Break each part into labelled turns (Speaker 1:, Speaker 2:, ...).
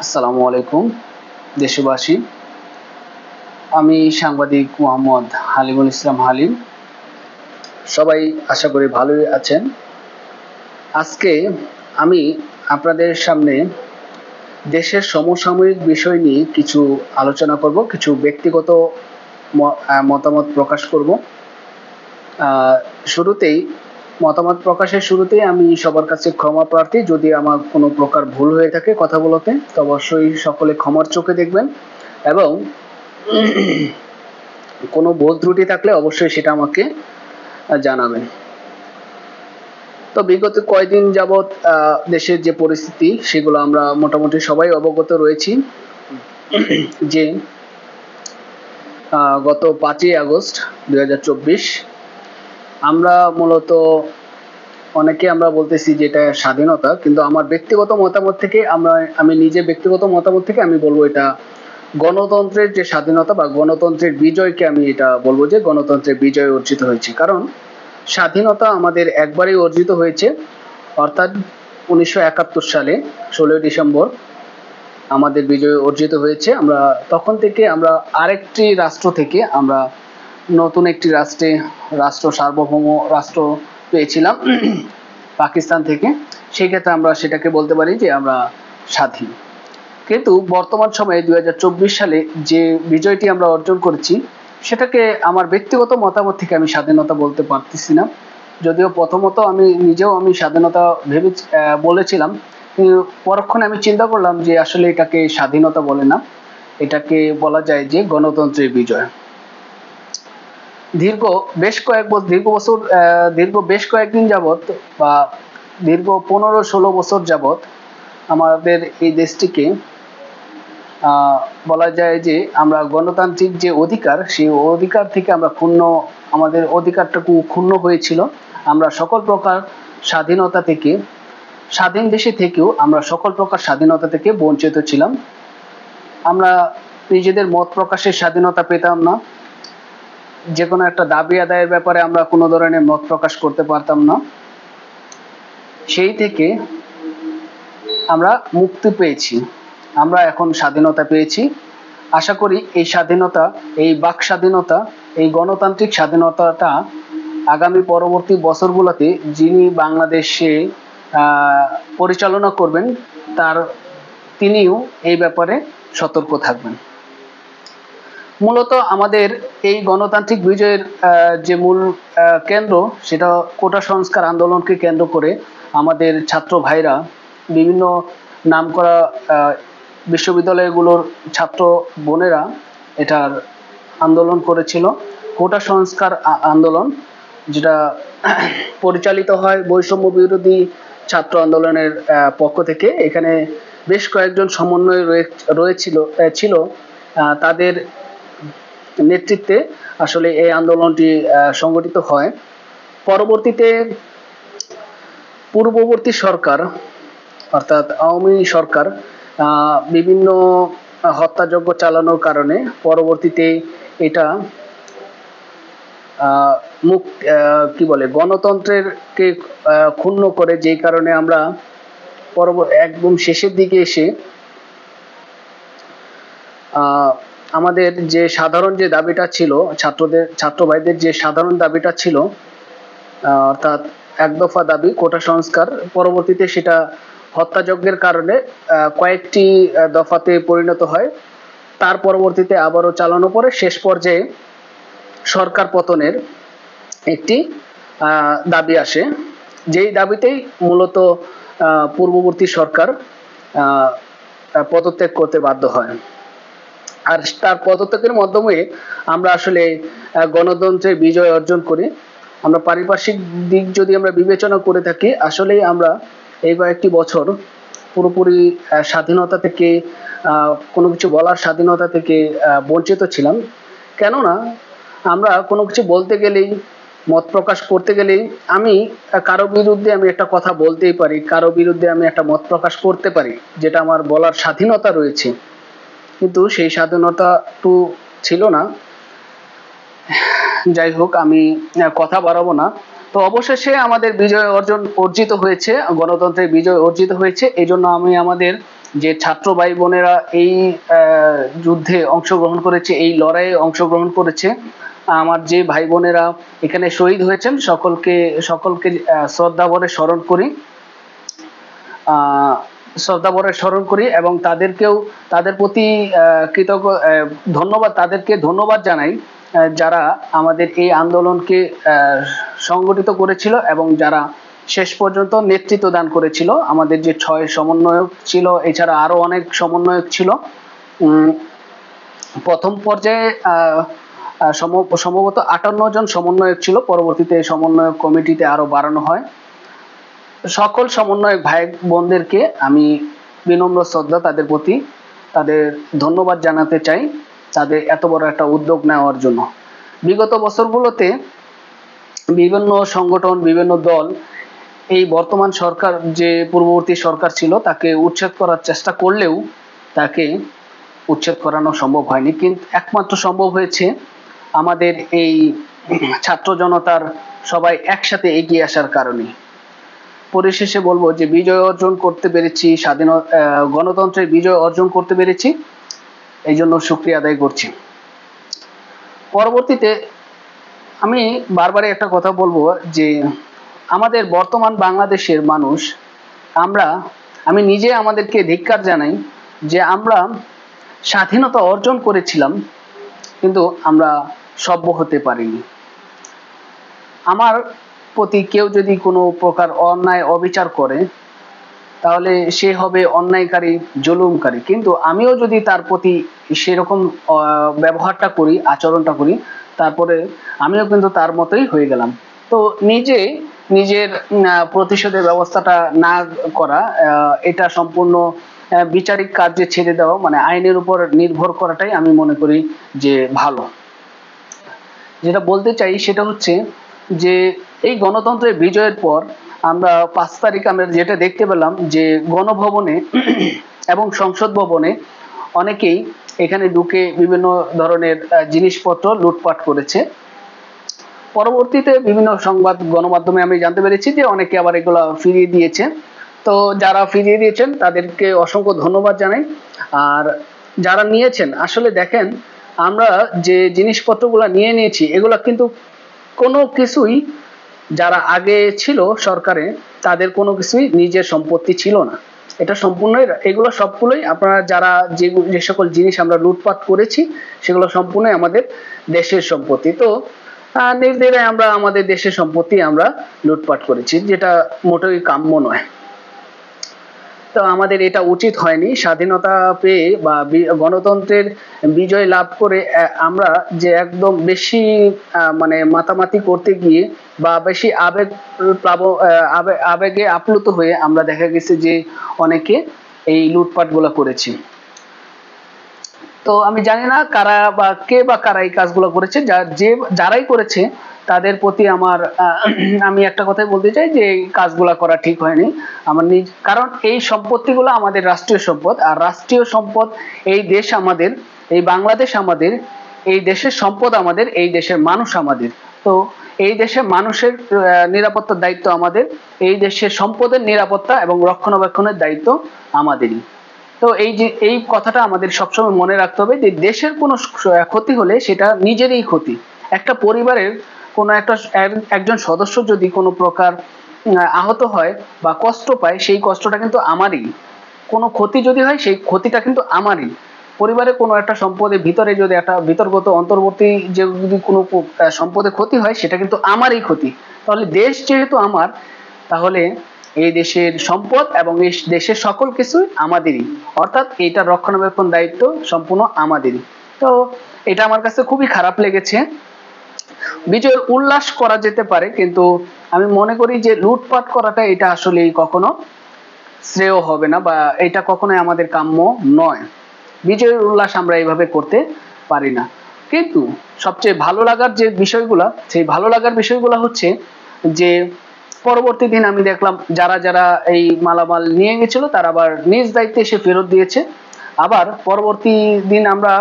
Speaker 1: আসসালামু আলাইকুম দেশবাসী। আমি সাংবাদিক মোহাম্মদ হালিমুল ইসলাম হালিম। সবাই আশা করি ভালোই আছেন। আজকে আমি আপনাদের সামনে দেশের সমসাময়িক বিষয় নিয়ে কিছু আলোচনা করব, কিছু ব্যক্তিগত মতামত প্রকাশ করব। মতামত প্রকাশের শুরুতেই আমি সবার কাছে ক্ষমা প্রার্থী যদি আমার কোনো প্রকার ভুল হয়ে থাকে কথা বলতে, তো অবশ্যই সকলে ক্ষমার চোখে দেখবেন এবং কোনো ভুল ত্রুটি থাকলে অবশ্যই সেটা আমাকে জানাবেন। তো বিগত কয়েকদিন যাবৎ দেশের যে পরিস্থিতি সেগুলো আমরা মোটামুটি সবাই অবগত রয়েছি যে গত 5ই আগস্ট 2024 আমরা মূলত অনেকে আমরা বলতেছি যে এটা স্বাধীনতা, কিন্তু আমার ব্যক্তিগত মতামত থেকে আমি বলবো এটা গণতন্ত্রের যে স্বাধীনতা বা গণতন্ত্রের বিজয়কে আমি এটা বলবো যে গণতন্ত্রের বিজয় অর্জিত হয়েছে। কারণ স্বাধীনতা আমাদের একবারই অর্জিত হয়েছে, অর্থাৎ 1971 সালে 16 ডিসেম্বর আমাদের বিজয় অর্জিত হয়েছে। আমরা তখন থেকে আমরা আরেকটি রাষ্ট্র থেকে আমরা নতুন একটি রাষ্ট্র সার্বভৌম রাষ্ট্র পেয়েছিলাম পাকিস্তান থেকে। সেই ক্ষেত্রে আমরা সেটাকে বলতে পারি যে আমরা স্বাধীন। কিন্তু বর্তমান সময়ে 2024 সালে যে বিজয়টি আমরা অর্জন করেছি সেটাকে আমার ব্যক্তিগত মতামত থেকে আমি স্বাধীনতা বলতে পারতেছি না। যদিও প্রথমত আমি নিজেও স্বাধীনতা বলেছিলাম, কিন্তু পরক্ষণে আমি চিন্তা করলাম যে আসলে এটাকে স্বাধীনতা বলে না, এটাকে বলা যায় যে গণতন্ত্রের বিজয়। দীর্ঘ বেশ কয়েকদিন যাবৎ বা দীর্ঘ 15-16 বছর যাবৎ আমাদের এই দেশটিকে বলা যায় যে আমরা গণতান্ত্রিক যে অধিকার সেই অধিকার থেকে আমরা আমাদের অধিকারটুকু ক্ষুণ্ণ হয়েছিল। আমরা সকল প্রকার স্বাধীনতা থেকে, স্বাধীন দেশে থেকেও আমরা সকল প্রকার স্বাধীনতা থেকে বঞ্চিত ছিলাম। আমরা নিজেদের মত প্রকাশের স্বাধীনতা পেতাম না, যে কোনো একটা দাবি আদায়ের ব্যাপারে আমরা কোনো ধরনের মত প্রকাশ করতে পারতাম না। সেই থেকে আমরা মুক্তি পেয়েছি, আমরা এখন স্বাধীনতা পেয়েছি। আশা করি এই স্বাধীনতা, এই বাক স্বাধীনতা, এই গণতান্ত্রিক স্বাধীনতাটা আগামী পরবর্তী বছরগুলোতে যিনি বাংলাদেশে পরিচালনা করবেন তিনিও এই ব্যাপারে সতর্ক থাকবেন। মূলত আমাদের এই গণতান্ত্রিক বিজয়ের যে মূল কেন্দ্র সেটা কোটা সংস্কার আন্দোলনকে কেন্দ্র করে আমাদের ছাত্র ভাইরা বিভিন্ন নামকরা বিশ্ববিদ্যালয়গুলোর ছাত্র বোনেরা এটার আন্দোলন করেছিল। কোটা সংস্কার আন্দোলন যেটা পরিচালিত হয় বৈষম্য বিরোধী ছাত্র আন্দোলনের পক্ষ থেকে। এখানে বেশ কয়েকজন সমন্বয় ছিল, তাদের নেতৃত্বে আসলে এই আন্দোলনটি সংগঠিত হয়। পরবর্তীতে পূর্ববর্তী সরকার অর্থাৎ আওয়ামী সরকার বিভিন্ন হত্যাযজ্ঞ চালানোর কারণে পরবর্তীতে এটা গণতন্ত্রের কে ক্ষুণ্ণ করে, যেই কারণে আমরা একদম শেষের দিকে এসে আমাদের যে সাধারণ যে দাবিটা ছিল, ছাত্র ভাইদের যে সাধারণ দাবিটা ছিল অর্থাৎ এক দফা দাবি কোটা সংস্কার, পরবর্তীতে সেটা হত্যাযজ্ঞের কারণে কয়েকটি দফাতে পরিণত হয়। তার পরবর্তীতে আবারও চালানো পরে শেষ পর্যায়ে সরকার পতনের একটি দাবি আসে, যেই দাবিতেই মূলত পূর্ববর্তী সরকার পদত্যাগ করতে বাধ্য হয়। আর তার পদত্যাগের মাধ্যমে আমরা আসলে গণতন্ত্রের বিজয় অর্জন করি। আমরা পারিপার্শ্বিক দিক যদি আমরা বিবেচনা করে থাকি, আসলেই আমরা এই কয়েকটি বছর পুরোপুরি স্বাধীনতা থেকে, কোনো কিছু বলার স্বাধীনতা থেকে বঞ্চিত ছিলাম। কেননা আমরা কোনো কিছু বলতে গেলেই, মত প্রকাশ করতে গেলেই আমি কারো বিরুদ্ধে আমি একটা কথা বলতেই পারি, কারো বিরুদ্ধে আমি একটা মত প্রকাশ করতে পারি, যেটা আমার বলার স্বাধীনতা রয়েছে, কিন্তু সেই স্বাধীনতাটু ছিল না। যাই হোক, আমি কথা বাড়াবো না। তো অবশেষে আমাদের বিজয় অর্জিত হয়েছে, গণতন্ত্রের বিজয় অর্জিত হয়েছে। এই জন্য আমি আমাদের যে ছাত্র ভাই বোনেরা এই যুদ্ধে অংশগ্রহণ করেছে, এই লড়াইয়ে অংশগ্রহণ করেছে, আমার যে ভাই বোনেরা এখানে শহীদ হয়েছেন, সকলকে সকলকে শ্রদ্ধা ভরে স্মরণ করি, শ্রদ্ধা ভরে স্মরণ করি এবং তাদেরকেও তাদের প্রতি কৃতজ্ঞ ধন্যবাদ, তাদেরকে ধন্যবাদ জানাই যারা আমাদের এই আন্দোলনকে সংগঠিত করেছিল এবং যারা শেষ পর্যন্ত নেতৃত্ব দান করেছিল। আমাদের যে 6 সমন্বয়ক ছিল, এছাড়া আরো অনেক সমন্বয়ক ছিল। প্রথম পর্যায়ে সম্ভবত 58 জন সমন্বয়ক ছিল, পরবর্তীতে সমন্বয়ক কমিটিতে আরো বাড়ানো হয়। সকল সমন্বয়ক ভাই বোনদেরকে আমি বিনম্র শ্রদ্ধা তাদের প্রতি, তাদের ধন্যবাদ জানাতে চাই তাদের এত বড় একটা উদ্যোগ নেওয়ার জন্য। বিগত বছরগুলোতে বিভিন্ন সংগঠন, বিভিন্ন দল এই বর্তমান সরকার, যে পূর্ববর্তী সরকার ছিল, তাকে উচ্ছেদ করার চেষ্টা করলেও তাকে উচ্ছেদ করানো সম্ভব হয়নি। কিন্তু একমাত্র সম্ভব হয়েছে আমাদের এই ছাত্র জনতার সবাই একসাথে এগিয়ে আসার কারণে। পরিশেষে বলবো যে বিজয় অর্জন করতে পেরেছি, গণতন্ত্রের বিজয় অর্জন করতে পেরেছি, এই জন্য শুকরিয়া আদায় করছি। পরবর্তীতে আমি বারবারই একটা কথা বলবো যে আমাদের বর্তমান বাংলাদেশের মানুষ, আমি নিজে আমাদেরকে ধিক্কার জানাই যে আমরা স্বাধীনতা অর্জন করেছিলাম কিন্তু আমরা সভ্য হতে পারিনি। আমার প্রতি কেউ যদি কোনো প্রকার অন্যায় অবিচার করে তাহলে সে হবে অন্যায়কারী, জুলুমকারী, কিন্তু আমিও যদি তার প্রতি সেরকম ব্যবহারটা করি, আচরণটা করি, তারপরে আমিও কিন্তু তার মতোই হয়ে গেলাম। তো নিজের প্রতিশোধের ব্যবস্থাটা না করা, এটা সম্পূর্ণ বিচারিক কার্যে ছেড়ে দেওয়া, মানে আইনের উপর নির্ভর করাটাই আমি মনে করি যে ভালো। যেটা বলতে চাই সেটা হচ্ছে যে এই গণতন্ত্রের বিজয়ের পর আমরা 5 তারিখ আমরা যেটা দেখতে পেলাম যে গণভবনে এবং সংসদ ভবনে অনেকেই এখানে ঢুকে বিভিন্ন ধরনের জিনিসপত্র লুটপাট করেছে। পরবর্তীতে বিভিন্ন সংবাদ গণমাধ্যমে আমি জানতে পেরেছি যে অনেকে আবার এগুলো ফিরিয়ে দিয়েছে। তো যারা ফিরিয়ে দিয়েছেন তাদেরকে অসংখ্য ধন্যবাদ জানাই। আর যারা নিয়েছেন, আসলে দেখেন আমরা যে জিনিসপত্রগুলো নিয়েছি এগুলো কিন্তু কোনো কিছুই, যারা আগে ছিল সরকারে তাদের কোনো কিছুই নিজের সম্পত্তি ছিল না। এটা সম্পূর্ণই, এগুলো সবগুলোই আপনারা যারা যে সকল জিনিস আমরা লুটপাট করেছি সেগুলো সম্পূর্ণই আমাদের দেশের সম্পত্তি। তো নির্দ্বিধায় আমরা আমাদের দেশের সম্পত্তি আমরা লুটপাট করেছি, যেটা মোটেই কাম্য নয়। তো আমাদের এটা উচিত হয়নি। স্বাধীনতা পেয়ে বা গণতন্ত্রের বিজয় লাভ করে আমরা যে একদম বেশি মানে মাতামাতি করতে গিয়ে বা বেশি আবেগে আপ্লুত হয়ে আমরা দেখা গেছে যে অনেকে এই লুটপাট গুলো করেছি। তো আমি জানি না কারা বা কারা এই কাজগুলো করেছে, যারাই করেছে তাদের প্রতি আমি একটা কথাই বলতে চাই যে এই কাজগুলো করা ঠিক হয়নি। কারণ এই সম্পত্তিগুলো আমাদের রাষ্ট্রীয় সম্পদ, আর রাষ্ট্রীয় সম্পদ এই দেশ আমাদের, এই বাংলাদেশ আমাদের, এই দেশের সম্পদ আমাদের, এই দেশের মানুষ আমাদের। তো এই দেশের মানুষের নিরাপত্তার দায়িত্ব আমাদের, এই দেশের সম্পদের নিরাপত্তা এবং রক্ষণাবেক্ষণের দায়িত্ব আমাদেরই। তো এই কথাটা আমাদের সবসময় মনে রাখতে হবে যে দেশের কোনো ক্ষতি হলে সেটা নিজেরই ক্ষতি। একটা পরিবারের কোনো একজন সদস্য যদি কোনো প্রকার আহত হয় বা কষ্ট পায়, সেই কষ্টটা কিন্তু আমারই। কোনো ক্ষতি যদি হয় সেই ক্ষতিটা কিন্তু আমারই। পরিবারে কোনো একটা সম্পদের ভিতরে যদি একটা অন্তর্বর্তী যদি কোনো সম্পদের ক্ষতি হয় সেটা কিন্তু আমারই ক্ষতি। তাহলে দেশ যেহেতু আমার, তাহলে এই দেশের সম্পদ এবং এই দেশের সকল কিছুই আমাদেরই, অর্থাৎ এইটার রক্ষণাবেক্ষণ দায়িত্ব সম্পূর্ণ আমাদেরই। তো এটা আমার কাছে খুবই খারাপ লেগেছে। বিজয়ের উল্লাস করা যেতে পারে, কিন্তু আমি মনে করি যে লুটপাট করাটা এটা আসলে কখনো শ্রেয় হবে না বা এটা কখনোই আমাদের কাম্য নয়। বিজয়ের উল্লাস আমরা এইভাবে করতে পারি না। কিন্তু সবচেয়ে ভালো লাগার যে বিষয়গুলা, সেই ভালো লাগার বিষয়গুলো হচ্ছে যে পরবর্তী দিন আমি দেখলাম যারা এই মালামাল নিয়ে গেছিল তারা আবার নিজ দায়িত্বে এসে ফেরত দিয়েছে। আবার পরবর্তী দিন আমরা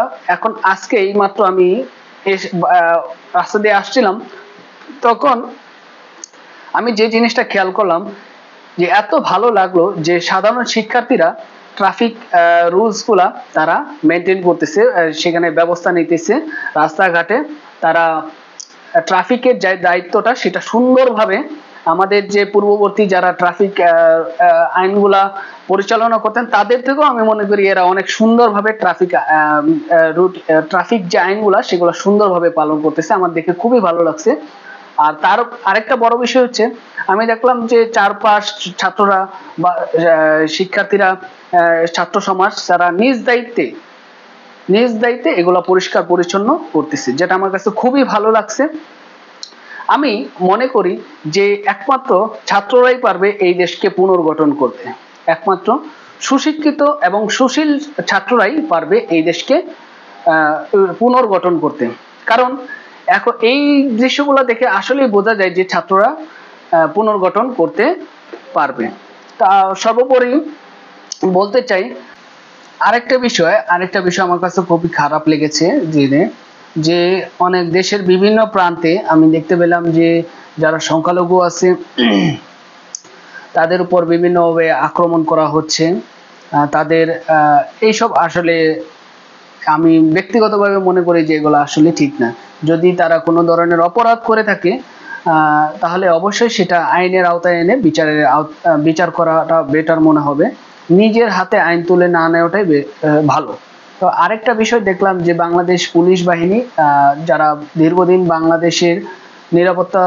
Speaker 1: আজকে এই মাত্র আমি রাস্তা দিয়ে আসছিলাম, তখন আমি যে জিনিসটা খেয়াল করলাম যে এত ভালো লাগলো যে সাধারণ শিক্ষার্থীরা ট্রাফিক রুলসগুলা তারা মেনটেন করতেছে, সেখানে ব্যবস্থা নিতেছে। রাস্তাঘাটে তারা ট্রাফিকের যে দায়িত্বটা সেটা সুন্দরভাবে আমাদের যে পূর্ববর্তী যারা ট্রাফিক আইনগুলা পরিচালনা করতেন তাদের থেকেও আমি মনে করি এরা অনেক সুন্দরভাবে ট্রাফিক যে আইনগুলা সেগুলো সুন্দরভাবে পালন করতেছে। আমার দেখে খুবই ভালো লাগছে। আর তার আরেকটা বড় বিষয় হচ্ছে, আমি দেখলাম যে চারপাশ ছাত্ররা বা শিক্ষার্থীরা, ছাত্র সমাজ যারা নিজ দায়িত্বে এগুলো পরিষ্কার পরিচ্ছন্ন করতেছে, যেটা আমার কাছে খুবই ভালো লাগছে। আমি মনে করি যে একমাত্র ছাত্ররাই পারবে এই দেশকে পুনর্গঠন করতে। একমাত্র সুশিক্ষিত এবং সুশীল ছাত্ররাই পারবে এই দেশকে পুনর্গঠন করতে। কারণ এখন এই দৃশ্যগুলো দেখে আসলেই বোঝা যায় যে ছাত্ররা পুনর্গঠন করতে পারবে। তা সর্বোপরি বলতে চাই, আরেকটা বিষয় আমার কাছে খুবই খারাপ লেগেছে যে অনেক দেশের বিভিন্ন প্রান্তে আমি দেখতে পেলাম যে যারা সংখ্যালঘু আছে তাদের উপর বিভিন্নভাবে আক্রমণ করা হচ্ছে। তাদের এইসব আসলে আমি ব্যক্তিগতভাবে মনে করি যে এগুলো আসলে ঠিক না। যদি তারা কোনো ধরনের অপরাধ করে থাকে তাহলে অবশ্যই সেটা আইনের আওতায় এনে বিচার করাটা বেটার মনে হবে। নিজের হাতে আইন তুলে না নেওয়াটাই ভালো। তো আরেকটা বিষয় দেখলাম যে বাংলাদেশ পুলিশ বাহিনী যারা দীর্ঘদিন বাংলাদেশের নিরাপত্তা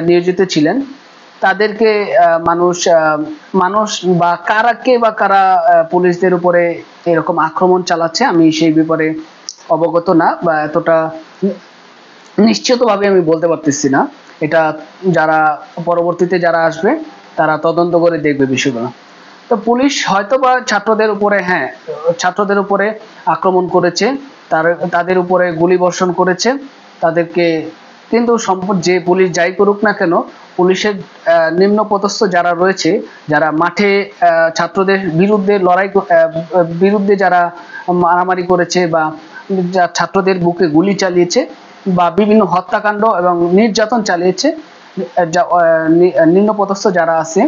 Speaker 1: নিয়োজিত ছিলেন তাদেরকে মানুষ বা কারা পুলিশদের উপরে এরকম আক্রমণ চালাচ্ছে আমি সেই ব্যাপারে অবগত না, বা এতটা নিশ্চিতভাবে আমি বলতে পারতেছি না। এটা যারা পরবর্তীতে যারা আসবে তারা তদন্ত করে দেখবে বিষয়গুলো। তো পুলিশ হয়তো বা ছাত্রদের উপরে আক্রমণ করেছে, তাদের উপরে গুলি বর্ষণ করেছে তাদেরকে, কিন্তু যে পুলিশ যাই করুক না কেন, পুলিশের নিম্নপদস্থ যারা রয়েছে, যারা মাঠে ছাত্রদের বিরুদ্ধে যারা মারামারি করেছে বা ছাত্রদের বুকে গুলি চালিয়েছে বা বিভিন্ন হত্যাকাণ্ড এবং নির্যাতন চালিয়েছে, নিম্নপদস্থ যারা আছে,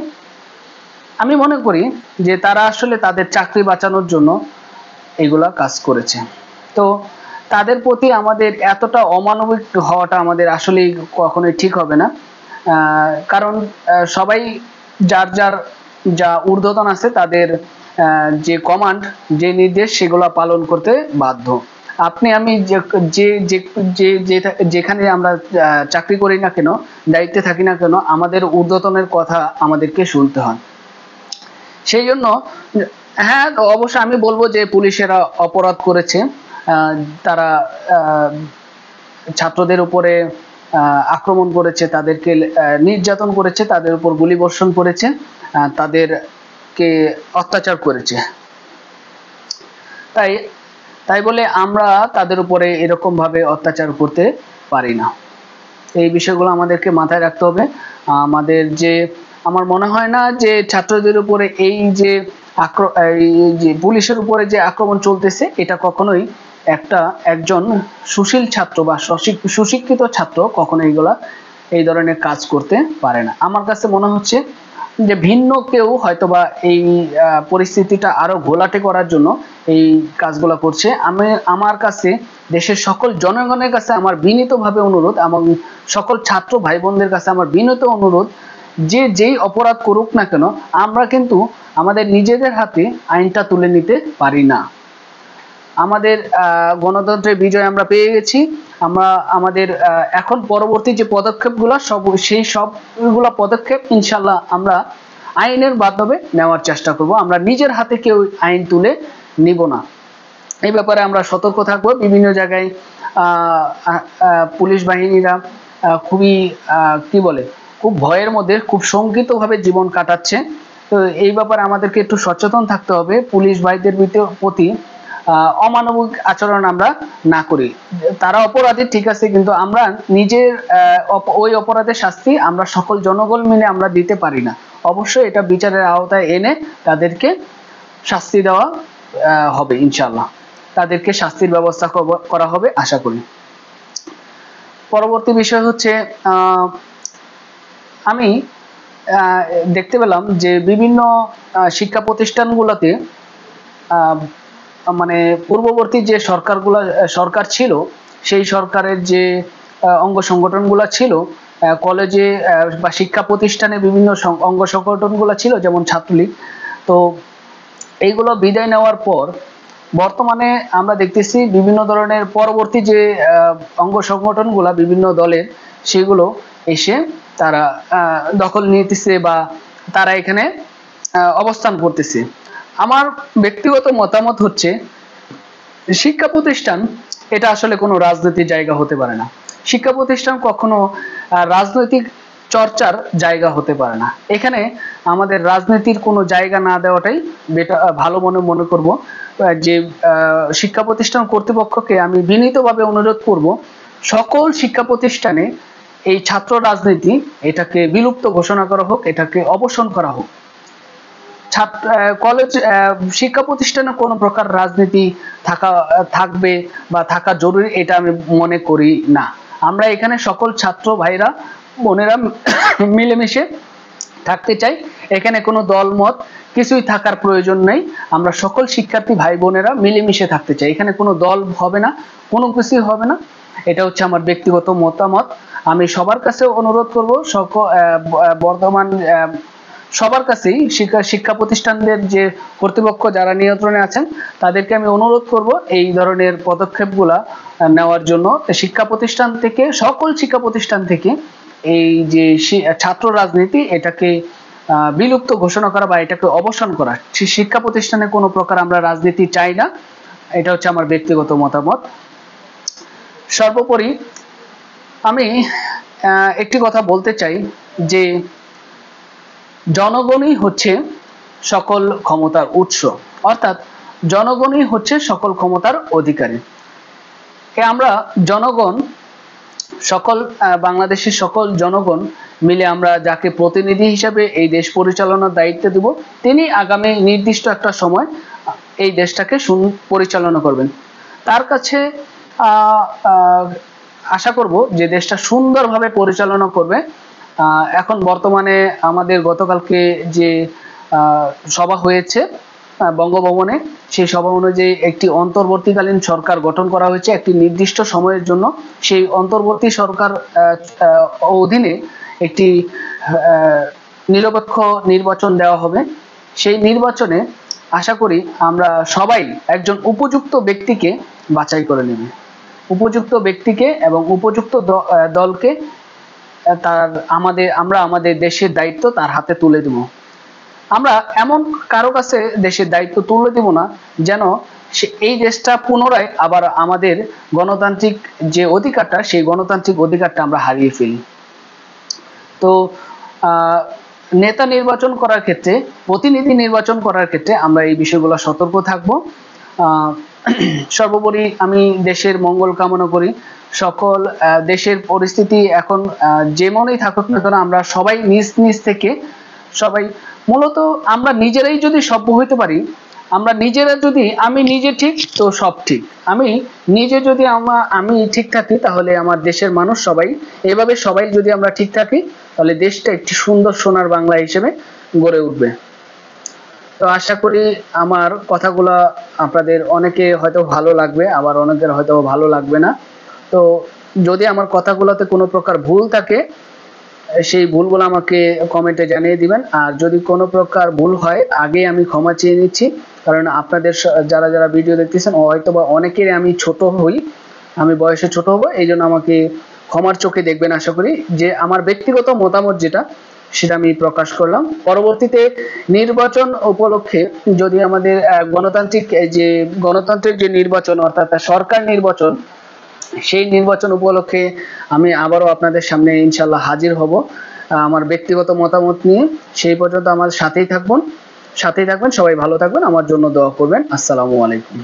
Speaker 1: আমি মনে করি যে তারা আসলে তাদের চাকরি বাঁচানোর জন্য এগুলা কাজ করেছে। তো তাদের প্রতি আমাদের এতটা অমানবিক হওয়াটা আমাদের আসলেই কখনোই ঠিক হবে না। কারণ সবাই যার যা ঊর্ধ্বতন আছে তাদের যে কমান্ড, যে নির্দেশ, সেগুলো পালন করতে বাধ্য। আপনি আমি যেখানে আমরা চাকরি করি না কেন, দায়িত্বে থাকি না কেন, আমাদের ঊর্ধ্বতনের কথা আমাদেরকে শুনতে হয়। সেই জন্য হ্যাঁ, অবশ্যই আমি বলবো যে পুলিশেরা অপরাধ করেছে। তারা ছাত্রদের উপরে আক্রমণ করেছে, তাদেরকে নির্যাতন করেছে, তাদের উপর গুলি বর্ষণ করেছে, তাদেরকে অত্যাচার করেছে। তাই বলে আমরা তাদের উপরে এরকম ভাবে অত্যাচার করতে পারি না। এই বিষয়গুলো আমাদেরকে মাথায় রাখতে হবে। আমার মনে হয় না যে ছাত্রদের উপরে এই যে পুলিশের উপরে যে আক্রমণ চলতেছে এটা কখনোই একজন সুশীল ছাত্র বা সুশিক্ষিত ছাত্র কখনো এই ধরনের কাজ করতে পারে না। আমার কাছে মনে হচ্ছে যে ভিন্ন কেউ হয়তোবা এই পরিস্থিতিটা আরো ঘোলাটে করার জন্য এই কাজগুলো করছে। আমার কাছে দেশের সকল জনগণের কাছে আমার বিনীতভাবে অনুরোধ, এবং সকল ছাত্র ভাই বোনদের কাছে আমার বিনীত অনুরোধ, যেই অপরাধ করুক না কেন আমরা কিন্তু আমাদের নিজেদের হাতে আইনটা তুলে নিতে পারি না। আমাদের গণতন্ত্রের বিজয় আমরা পেয়ে গেছি। আমরা আমাদের এখন পরবর্তী যে পদক্ষেপগুলো সেই সবগুলো পদক্ষেপ ইনশাল্লাহ আমরা আইনের মাধ্যমে নেওয়ার চেষ্টা করব। আমরা নিজের হাতে কেউ আইন তুলে নিব না। এই ব্যাপারে আমরা সতর্ক থাকবো। বিভিন্ন জায়গায় পুলিশ বাহিনীরা খুব ভয়ের মধ্যে, খুব শঙ্কিতভাবে জীবন কাটাচ্ছে। তো এই ব্যাপারে আমাদেরকে একটু সচেতন থাকতে হবে। পুলিশ ভাইদের প্রতি অমানবিক আচরণ আমরা না করি। তারা অপরাধী ঠিক আছে, কিন্তু আমরা নিজের ওই অপরাধের শাস্তি আমরা সকল জনগণ মিলে আমরা দিতে পারি না। অবশ্যই এটা বিচারের আওতায় এনে তাদেরকে শাস্তি দেওয়া হবে ইনশাল্লাহ। তাদেরকে শাস্তির ব্যবস্থা করা হবে আশা করি। পরবর্তী বিষয় হচ্ছে আমি দেখতে পেলাম যে বিভিন্ন শিক্ষা প্রতিষ্ঠানগুলোতে মানে পূর্ববর্তী যে সরকার ছিল, সেই সরকারের যে অঙ্গ সংগঠনগুলো ছিল, কলেজে বা শিক্ষা প্রতিষ্ঠানে বিভিন্ন অঙ্গ সংগঠনগুলো ছিল, যেমন ছাত্রলীগ। তো এইগুলো বিদায় নেওয়ার পর বর্তমানে আমরা দেখতেছি বিভিন্ন ধরনের পরবর্তী যে অঙ্গ সংগঠনগুলো বিভিন্ন দলের, সেগুলো এসে তারা দখল নিতেছে বা তারা এখানে অবস্থান করতেছে। আমার ব্যক্তিগত মতামত হচ্ছে, শিক্ষা প্রতিষ্ঠান এটা আসলে কোনো রাজনৈতিক জায়গা হতে পারে না। শিক্ষা প্রতিষ্ঠান কখনো রাজনৈতিক চর্চার জায়গা হতে পারে না। এখানে আমাদের রাজনীতির কোনো জায়গা না দেওয়াটাই ভালো মনে করব। যে শিক্ষা প্রতিষ্ঠান কর্তৃপক্ষকে আমি বিনীতভাবে অনুরোধ করব, সকল শিক্ষা প্রতিষ্ঠানে এই ছাত্র রাজনীতি এটাকে বিলুপ্ত ঘোষণা করা হোক, এটাকে অবসান করা হোক। কলেজ শিক্ষা প্রতিষ্ঠানে কোনো প্রকার রাজনীতি থাকবে বা থাকা জরুরি, এটা আমি মনে করি না। আমরা এখানে সকল ছাত্র ভাইরা বোনেরা মিলেমিশে থাকতে চাই। এখানে কোনো দলমত কিছুই থাকার প্রয়োজন নেই। আমরা সকল শিক্ষার্থী ভাই বোনেরা মিলেমিশে থাকতে চাই। এখানে কোনো দল হবে না, কোনো কিছুই হবে না। এটা হচ্ছে আমার ব্যক্তিগত মতামত। আমি সবার কাছে অনুরোধ করব, বর্তমান সবার কাছেই শিক্ষা প্রতিষ্ঠানদের যে কর্তৃপক্ষ যারা নিয়ন্ত্রণে আছেন, তাদেরকে আমি অনুরোধ করব এই ধরনের পদক্ষেপগুলা নেওয়ার জন্য। শিক্ষা প্রতিষ্ঠান থেকে, সকল শিক্ষা প্রতিষ্ঠান থেকে এই যে ছাত্র রাজনীতি এটাকে বিলুপ্ত ঘোষণা করা বা এটাকে অবসান করা। শিক্ষা প্রতিষ্ঠানে কোনো প্রকার আমরা রাজনীতি চাই না। এটা হচ্ছে আমার ব্যক্তিগত মতামত। সর্বোপরি আমি একটি কথা বলতে চাই যে জনগণই হচ্ছে সকল ক্ষমতার উৎস, অর্থাৎ জনগণই হচ্ছে সকল ক্ষমতার অধিকারী। আমরা জনগণ, সকল বাংলাদেশের সকল জনগণ মিলে আমরা যাকে প্রতিনিধি হিসেবে এই দেশ পরিচালনার দায়িত্ব দেব, তিনি আগামী নির্দিষ্ট একটা সময় এই দেশটাকে পরিচালনা করবেন। তার কাছে আশা করব যে দেশটা সুন্দরভাবে পরিচালনা করবে। এখন বর্তমানে আমাদের গতকালকে যে সভা হয়েছে বঙ্গভবনে, সেই সভা অনুযায়ী একটি অন্তর্বর্তীকালীন সরকার গঠন করা হয়েছে একটি নির্দিষ্ট সময়ের জন্য। সেই অন্তর্বর্তী সরকার অধীনে একটি নিরপেক্ষ নির্বাচন দেওয়া হবে। সেই নির্বাচনে আশা করি আমরা সবাই একজন উপযুক্ত ব্যক্তিকে বাছাই করে নেব, উপযুক্ত ব্যক্তিকে এবং উপযুক্ত দলকে আমরা আমাদের দেশের দায়িত্ব তার হাতে তুলে দেব। আমরা এমন কারো কাছে দেশের দায়িত্ব তুলে দেব না যেন এই দেশটা পুনরায় আবার আমাদের গণতান্ত্রিক যে অধিকারটা, সেই গণতান্ত্রিক অধিকারটা আমরা হারিয়ে ফেলি। তো নেতা নির্বাচন করার ক্ষেত্রে, প্রতিনিধি নির্বাচন করার ক্ষেত্রে আমরা এই বিষয়গুলো সতর্ক থাকব। সর্বোপরি আমি দেশের মঙ্গল কামনা করি। সকল দেশের পরিস্থিতি এখন যেমনই থাকুক না কেন, আমরা সবাই নিজ নিজ থেকে সবাই মূলত আমরা নিজেরাই যদি সভ্য হইতে পারি, আমরা নিজেরা যদি আমি নিজে ঠিক তো সব ঠিক, আমি নিজে যদি আমি ঠিক থাকি, তাহলে আমার দেশের মানুষ সবাই এভাবে সবাই যদি আমরা ঠিক থাকি, তাহলে দেশটা একটি সুন্দর সোনার বাংলা হিসেবে গড়ে উঠবে। তো আশা করি আমার কথাগুলো আপনাদের অনেকে হয়তো ভালো লাগবে, আবার অনেকের হয়তো ভালো লাগবে না। তো যদি আমার কথাগুলোতে কোনো প্রকার ভুল থাকে, সেই ভুলগুলো আমাকে কমেন্টে জানিয়ে দিবেন। আর যদি কোনো প্রকার ভুল হয়, আগে আমি ক্ষমা চেয়ে নিচ্ছি, কারণ আপনাদের যারা যারা ভিডিও দেখতেছেন হয়তো বা অনেকেরই আমি ছোট হই, আমি বয়সে ছোট হব, এই জন্য আমাকে ক্ষমার চোখে দেখবেন। আশা করি যে আমার ব্যক্তিগত মতামত যেটা, সেটা আমি প্রকাশ করলাম। পরবর্তীতে নির্বাচন উপলক্ষে যদি আমাদের গণতান্ত্রিক যে নির্বাচন, অর্থাৎ সরকার নির্বাচন, সেই নির্বাচন উপলক্ষে আমি আবারও আপনাদের সামনে ইনশাল্লাহ হাজির হব আমার ব্যক্তিগত মতামত নিয়ে। সেই পর্যন্ত আমার সাথেই থাকবেন। সবাই ভালো থাকবেন, আমার জন্য দোয়া করবেন। আসসালামু আলাইকুম।